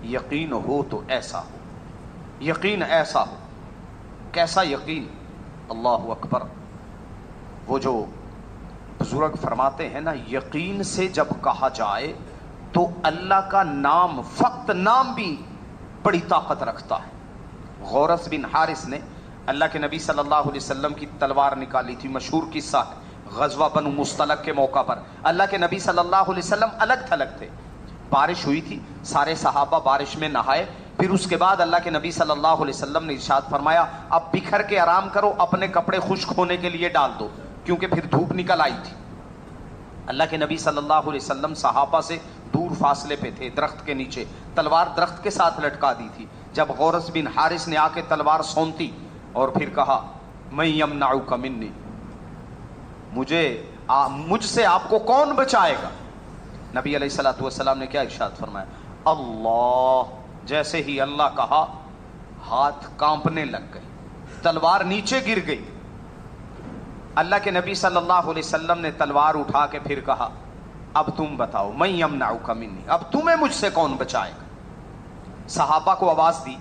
یقین ہو تو ایسا ہو، یقین ایسا ہو۔ کیسا یقین؟ اللہ اکبر۔ وہ جو بزرگ فرماتے ہیں نا، یقین سے جب کہا جائے تو اللہ کا نام، فقط نام بھی بڑی طاقت رکھتا ہے۔ غورث بن حارث نے اللہ کے نبی صلی اللہ علیہ وسلم کی تلوار نکالی تھی، مشہور قصہ ہے، غزوہ بنو مستلق کے موقع پر اللہ کے نبی صلی اللہ علیہ وسلم الگ تھلگ تھے، بارش ہوئی تھی، سارے صحابہ بارش میں نہائے، پھر اس کے بعد اللہ کے نبی صلی اللہ علیہ وسلم نے ارشاد فرمایا اب بکھر کے آرام کرو، اپنے کپڑے خشک ہونے کے لیے ڈال دو، کیونکہ پھر دھوپ نکل آئی تھی۔ اللہ کے نبی صلی اللہ علیہ وسلم صحابہ سے دور فاصلے پہ تھے، درخت کے نیچے، تلوار درخت کے ساتھ لٹکا دی تھی۔ جب غورث بن حارث نے آ کے تلوار سونتی اور پھر کہا من یمنعک منی، مجھ سے آپ کو کون بچائے گا؟ نبی علیہ الصلوۃ والسلام نے کیا ارشاد فرمایا؟ اللہ۔ جیسے ہی اللہ کہا ہاتھ کانپنے لگ گئے، تلوار نیچے گر گئی۔ اللہ کے نبی صلی اللہ علیہ وسلم نے تلوار اٹھا کے پھر کہا اب تم بتاؤ من یمنعک منی، اب تمہیں مجھ سے کون بچائے گا؟ صحابہ کو آواز دی۔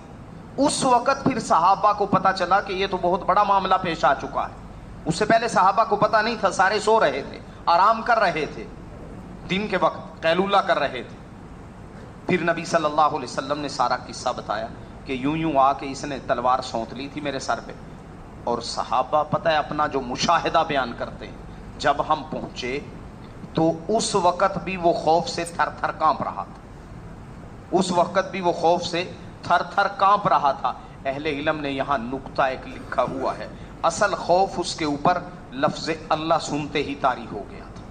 اس وقت پھر صحابہ کو پتا چلا کہ یہ تو بہت بڑا معاملہ پیش آ چکا ہے۔ اس سے پہلے صحابہ کو پتا نہیں تھا، سارے سو رہے تھے، آرام کر رہے تھے، دن کے وقت قیلولہ کر رہے تھے۔ پھر نبی صلی اللہ علیہ وسلم نے سارا قصہ بتایا کہ یوں یوں آ کے اس نے تلوار سونت لی تھی میرے سر پہ، اور صحابہ پتہ ہے اپنا جو مشاہدہ بیان کرتے ہیں، جب ہم پہنچے تو اس وقت بھی وہ خوف سے تھر تھر کانپ رہا تھا، اس وقت بھی وہ خوف سے تھر تھر کانپ رہا تھا۔ اہل علم نے یہاں نقطہ ایک لکھا ہوا ہے، اصل خوف اس کے اوپر لفظ اللہ سنتے ہی طاری ہو گیا تھا،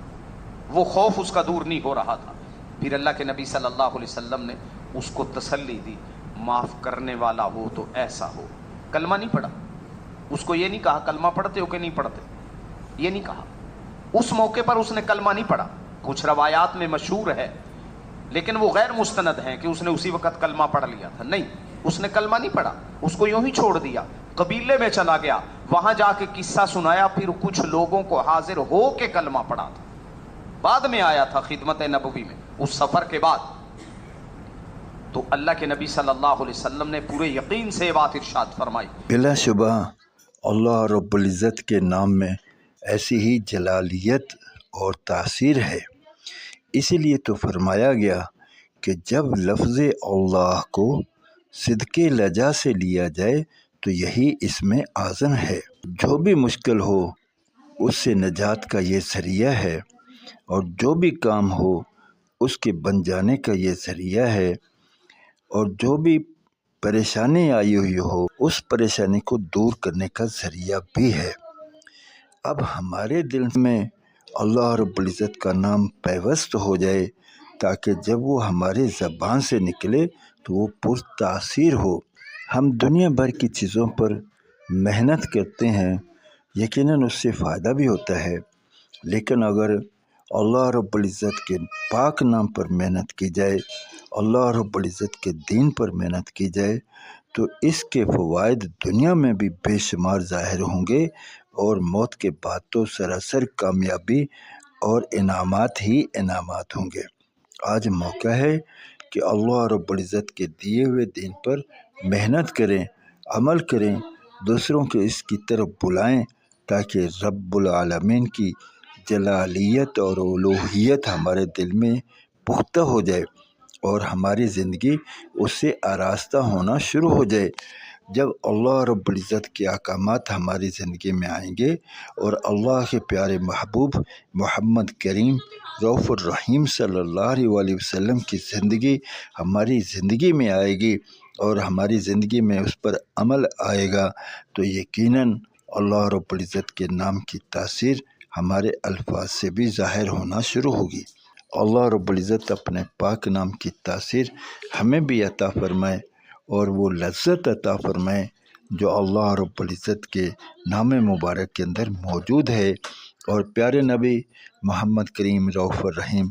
وہ خوف اس کا دور نہیں ہو رہا تھا۔ پھر اللہ کے نبی صلی اللہ علیہ وسلم نے اس کو تسلی دی، معاف کرنے والا ہو تو ایسا ہو۔ کلمہ نہیں پڑھا، اس کو یہ نہیں کہا کلمہ پڑھتے ہو کہ نہیں پڑھتے، یہ نہیں کہا، اس موقع پر اس نے کلمہ نہیں پڑھا۔ کچھ روایات میں مشہور ہے لیکن وہ غیر مستند ہیں کہ اس نے اسی وقت کلمہ پڑھ لیا تھا، نہیں، اس نے کلمہ نہیں پڑھا، اس کو یوں ہی چھوڑ دیا، قبیلے میں چلا گیا، وہاں جا کے قصہ سنایا، پھر کچھ لوگوں کو حاضر ہو کے کلمہ پڑھا تھا، بعد میں آیا تھا خدمت نبوی میں اس سفر کے بعد۔ تو اللہ کے نبی صلی اللہ علیہ وسلم نے پورے یقین سے بات ارشاد فرمائی۔ بلا شبہ اللہ رب العزت کے نام میں ایسی ہی جلالیت اور تاثیر ہے، اسی لیے تو فرمایا گیا کہ جب لفظ اللہ کو صدق لجا سے لیا جائے تو یہی اسم اعظم ہے۔ جو بھی مشکل ہو اس سے نجات کا یہ ذریعہ ہے، اور جو بھی کام ہو اس کے بن جانے کا یہ ذریعہ ہے، اور جو بھی پریشانی آئی ہوئی ہو اس پریشانی کو دور کرنے کا ذریعہ بھی ہے۔ اب ہمارے دل میں اللہ رب العزت کا نام پیوست ہو جائے تاکہ جب وہ ہمارے زبان سے نکلے تو وہ پر تاثیر ہو۔ ہم دنیا بھر کی چیزوں پر محنت کرتے ہیں، یقیناً اس سے فائدہ بھی ہوتا ہے، لیکن اگر اللہ رب العزت کے پاک نام پر محنت کی جائے، اللہ رب العزت کے دین پر محنت کی جائے تو اس کے فوائد دنیا میں بھی بے شمار ظاہر ہوں گے، اور موت کے بعد تو سراسر کامیابی اور انعامات ہی انعامات ہوں گے۔ آج موقع ہے کہ اللہ رب العزت کے دیے ہوئے دین پر محنت کریں، عمل کریں، دوسروں کو اس کی طرف بلائیں تاکہ رب العالمین کی جلالیت اور الوہیت ہمارے دل میں پختہ ہو جائے اور ہماری زندگی اس سے آراستہ ہونا شروع ہو جائے۔ جب اللہ رب العزت کے احکامات ہماری زندگی میں آئیں گے اور اللہ کے پیارے محبوب محمد کریم رؤوف الرحیم صلی اللہ علیہ وسلم کی زندگی ہماری زندگی میں آئے گی اور ہماری زندگی میں اس پر عمل آئے گا تو یقیناً اللہ رب العزت کے نام کی تاثیر ہمارے الفاظ سے بھی ظاہر ہونا شروع ہوگی۔ اللہ رب العزت اپنے پاک نام کی تاثیر ہمیں بھی عطا فرمائے اور وہ لذت عطا فرمائے جو اللہ رب العزت کے نام مبارک کے اندر موجود ہے، اور پیارے نبی محمد کریم رؤوف الرحیم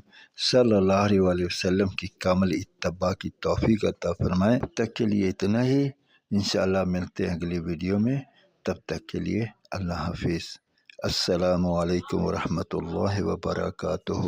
صلی اللہ علیہ وسلم کی کامل اتباع کی توفیق عطا فرمائے۔ تب تک کے لیے اتنا ہی، انشاءاللہ ملتے ہیں اگلی ویڈیو میں، تب تک کے لیے اللہ حافظ۔ السلام علیکم ورحمۃ اللہ وبرکاتہ۔